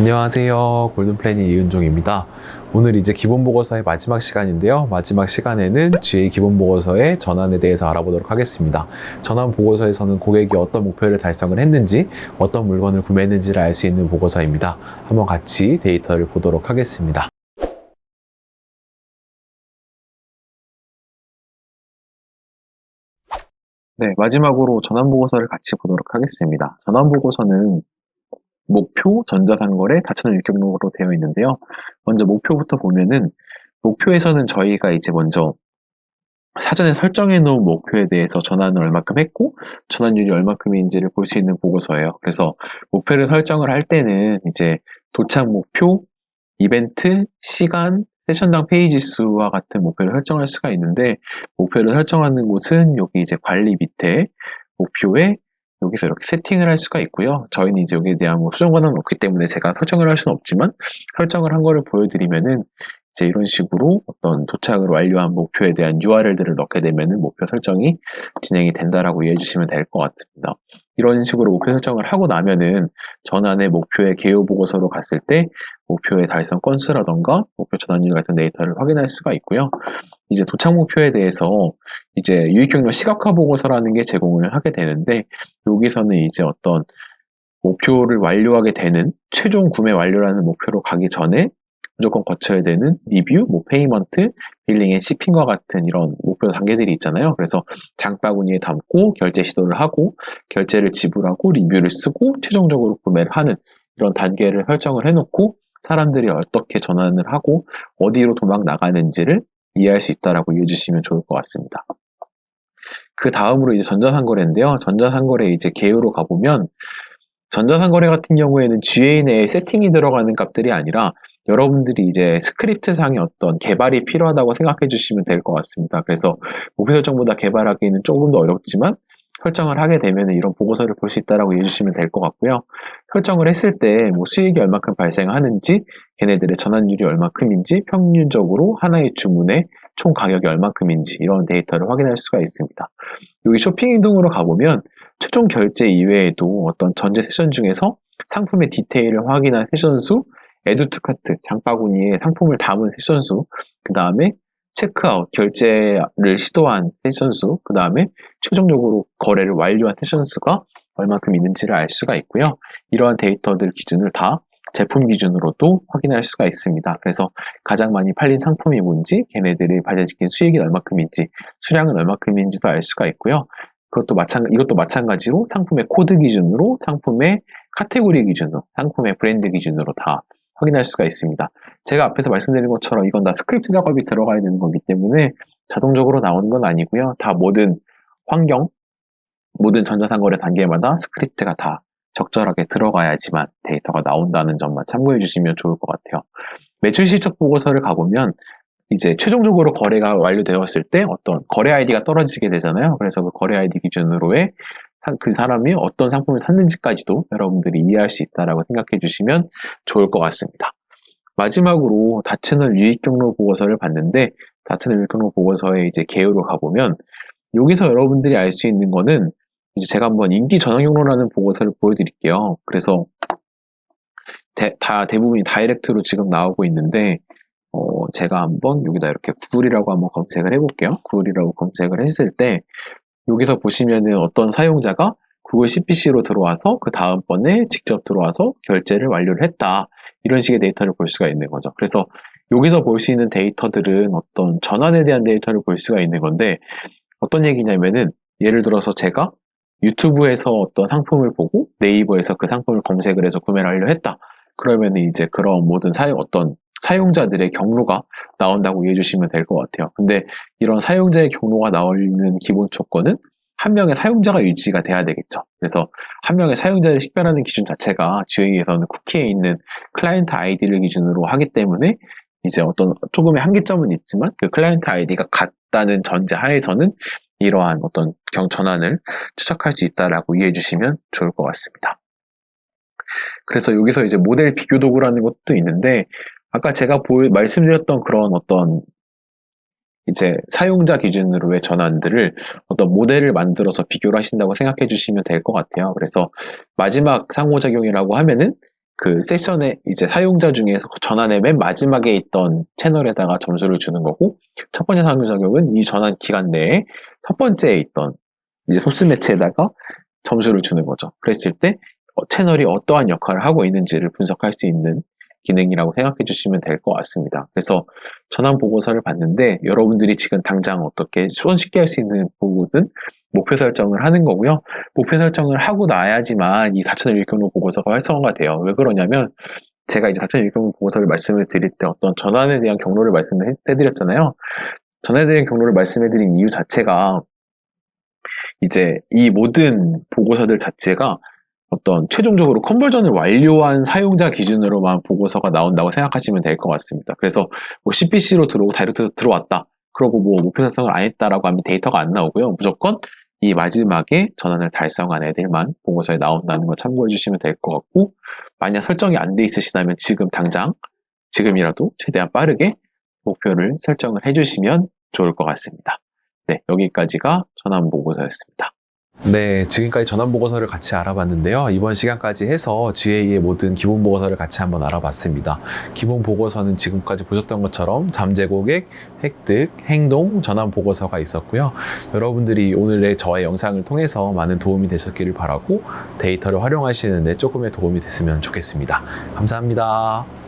안녕하세요. 골든플래닛 이은종입니다. 오늘 이제 기본보고서의 마지막 시간인데요. 마지막 시간에는 GA 기본보고서의 전환에 대해서 알아보도록 하겠습니다. 전환보고서에서는 고객이 어떤 목표를 달성을 했는지, 어떤 물건을 구매했는지를 알 수 있는 보고서입니다. 한번 같이 데이터를 보도록 하겠습니다. 네, 마지막으로 전환보고서를 같이 보도록 하겠습니다. 전환보고서는 목표, 전자상거래, 다천원 일격록으로 되어 있는데요. 먼저 목표부터 보면은 목표에서는 저희가 이제 먼저 사전에 설정해 놓은 목표에 대해서 전환을 얼마큼 했고 전환율이 얼마큼인지를 볼 수 있는 보고서예요. 그래서 목표를 설정을 할 때는 이제 도착 목표, 이벤트, 시간, 세션당 페이지 수와 같은 목표를 설정할 수가 있는데 목표를 설정하는 곳은 여기 이제 관리 밑에 목표에 여기서 이렇게 세팅을 할 수가 있고요. 저희는 이제 여기에 대한 뭐 수정 권한은 없기 때문에 제가 설정을 할 수는 없지만 설정을 한 거를 보여드리면은 이제 이런 식으로 어떤 도착을 완료한 목표에 대한 URL들을 넣게 되면은 목표 설정이 진행이 된다라고 이해해 주시면 될 것 같습니다. 이런 식으로 목표 설정을 하고 나면은 전환의 목표의 개요 보고서로 갔을 때 목표의 달성 건수라던가 목표 전환율 같은 데이터를 확인할 수가 있고요. 이제 도착 목표에 대해서 이제 유익경로 시각화 보고서라는 게 제공을 하게 되는데 여기서는 이제 어떤 목표를 완료하게 되는 최종 구매 완료라는 목표로 가기 전에 무조건 거쳐야 되는 리뷰, 뭐 페이먼트, 빌링 앤 shipping과 같은 이런 목표 단계들이 있잖아요. 그래서 장바구니에 담고 결제 시도를 하고 결제를 지불하고 리뷰를 쓰고 최종적으로 구매를 하는 이런 단계를 설정을 해놓고 사람들이 어떻게 전환을 하고 어디로 도망 나가는지를 이해할 수 있다라고 이해해 주시면 좋을 것 같습니다. 그 다음으로 이제 전자상거래인데요. 전자상거래 이제 개요로 가보면 전자상거래 같은 경우에는 GA 내에 세팅이 들어가는 값들이 아니라 여러분들이 이제 스크립트상의 어떤 개발이 필요하다고 생각해 주시면 될 것 같습니다. 그래서 목표 설정보다 개발하기는 조금 더 어렵지만 설정을 하게 되면 이런 보고서를 볼 수 있다라고 이해해 주시면 될 것 같고요. 설정을 했을 때 뭐 수익이 얼마큼 발생하는지, 걔네들의 전환율이 얼마큼인지, 평균적으로 하나의 주문의 총 가격이 얼마큼인지 이런 데이터를 확인할 수가 있습니다. 여기 쇼핑 이동으로 가보면 최종 결제 이외에도 어떤 전체 세션 중에서 상품의 디테일을 확인한 세션 수, 에드 투 카트, 장바구니에 상품을 담은 세션 수, 그 다음에 체크아웃, 결제를 시도한 세션 수, 그 다음에 최종적으로 거래를 완료한 세션 수가 얼마큼 있는지를 알 수가 있고요. 이러한 데이터들 기준을 다 제품 기준으로도 확인할 수가 있습니다. 그래서 가장 많이 팔린 상품이 뭔지, 걔네들이 발생시킨 수익이 얼마큼인지, 수량은 얼마큼인지도 알 수가 있고요. 이것도 마찬가지로 상품의 코드 기준으로, 상품의 카테고리 기준으로, 상품의 브랜드 기준으로 다 확인할 수가 있습니다. 제가 앞에서 말씀드린 것처럼 이건 다 스크립트 작업이 들어가야 되는 거기 때문에 자동적으로 나오는 건 아니고요. 다 모든 환경, 모든 전자상거래 단계마다 스크립트가 다 적절하게 들어가야지만 데이터가 나온다는 점만 참고해 주시면 좋을 것 같아요. 매출 실적 보고서를 가보면 이제 최종적으로 거래가 완료되었을 때 어떤 거래 아이디가 떨어지게 되잖아요. 그래서 그 거래 아이디 기준으로의 그 사람이 어떤 상품을 샀는지까지도 여러분들이 이해할 수 있다라고 생각해 주시면 좋을 것 같습니다. 마지막으로 다채널 유익 경로 보고서를 봤는데 다채널 유익 경로 보고서의 이제 개요로 가보면 여기서 여러분들이 알 수 있는 거는 이제 제가 한번 인기 전환 경로라는 보고서를 보여드릴게요. 그래서 대부분이 다이렉트로 지금 나오고 있는데 제가 한번 여기다 이렇게 구글이라고 한번 검색을 해볼게요. 구글이라고 검색을 했을 때 여기서 보시면은 어떤 사용자가 구글 CPC로 들어와서 그 다음번에 직접 들어와서 결제를 완료를 했다. 이런 식의 데이터를 볼 수가 있는 거죠. 그래서 여기서 볼 수 있는 데이터들은 어떤 전환에 대한 데이터를 볼 수가 있는 건데 어떤 얘기냐면은 예를 들어서 제가 유튜브에서 어떤 상품을 보고 네이버에서 그 상품을 검색을 해서 구매를 하려 했다. 그러면 이제 그런 모든 어떤 사용자들의 경로가 나온다고 이해해 주시면 될 것 같아요. 근데 이런 사용자의 경로가 나오는 기본 조건은 한 명의 사용자가 유지가 돼야 되겠죠. 그래서 한 명의 사용자를 식별하는 기준 자체가 GA에서는 쿠키에 있는 클라이언트 아이디를 기준으로 하기 때문에 이제 어떤 조금의 한계점은 있지만 그 클라이언트 아이디가 같다는 전제 하에서는 이러한 어떤 전환을 추적할 수 있다라고 이해해 주시면 좋을 것 같습니다. 그래서 여기서 이제 모델 비교 도구라는 것도 있는데 아까 제가 말씀드렸던 그런 어떤 이제 사용자 기준으로의 전환들을 어떤 모델을 만들어서 비교를 하신다고 생각해 주시면 될 것 같아요. 그래서 마지막 상호작용이라고 하면은 그 세션에 이제 사용자 중에서 전환의 맨 마지막에 있던 채널에다가 점수를 주는 거고, 첫 번째 상호작용은 이 전환 기간 내에 첫 번째에 있던 이제 소스 매체에다가 점수를 주는 거죠. 그랬을 때 채널이 어떠한 역할을 하고 있는지를 분석할 수 있는 기능이라고 생각해 주시면 될 것 같습니다. 그래서 전환 보고서를 봤는데 여러분들이 지금 당장 어떻게 손쉽게 할 수 있는 부분은 목표 설정을 하는 거고요. 목표 설정을 하고 나야지만 이 4채널 일경로 보고서가 활성화가 돼요. 왜 그러냐면 제가 이제 4채널 일경로 보고서를 말씀을 드릴 때 어떤 전환에 대한 경로를 말씀을 해드렸잖아요. 전환에 대한 경로를 말씀해드린 이유 자체가 이제 이 모든 보고서들 자체가 어떤 최종적으로 컨버전을 완료한 사용자 기준으로만 보고서가 나온다고 생각하시면 될 것 같습니다. 그래서 뭐 CPC로 들어오고 다이렉트로 들어왔다. 그러고 뭐 목표 달성을 안 했다라고 하면 데이터가 안 나오고요. 무조건 이 마지막에 전환을 달성한 애들만 보고서에 나온다는 거 참고해 주시면 될 것 같고, 만약 설정이 안 돼 있으시다면 지금이라도 최대한 빠르게 목표를 설정을 해주시면 좋을 것 같습니다. 네, 여기까지가 전환 보고서였습니다. 네, 지금까지 전환 보고서를 같이 알아봤는데요. 이번 시간까지 해서 GA의 모든 기본 보고서를 같이 한번 알아봤습니다. 기본 보고서는 지금까지 보셨던 것처럼 잠재 고객, 획득, 행동, 전환 보고서가 있었고요. 여러분들이 오늘의 저의 영상을 통해서 많은 도움이 되셨기를 바라고 데이터를 활용하시는데 조금의 도움이 됐으면 좋겠습니다. 감사합니다.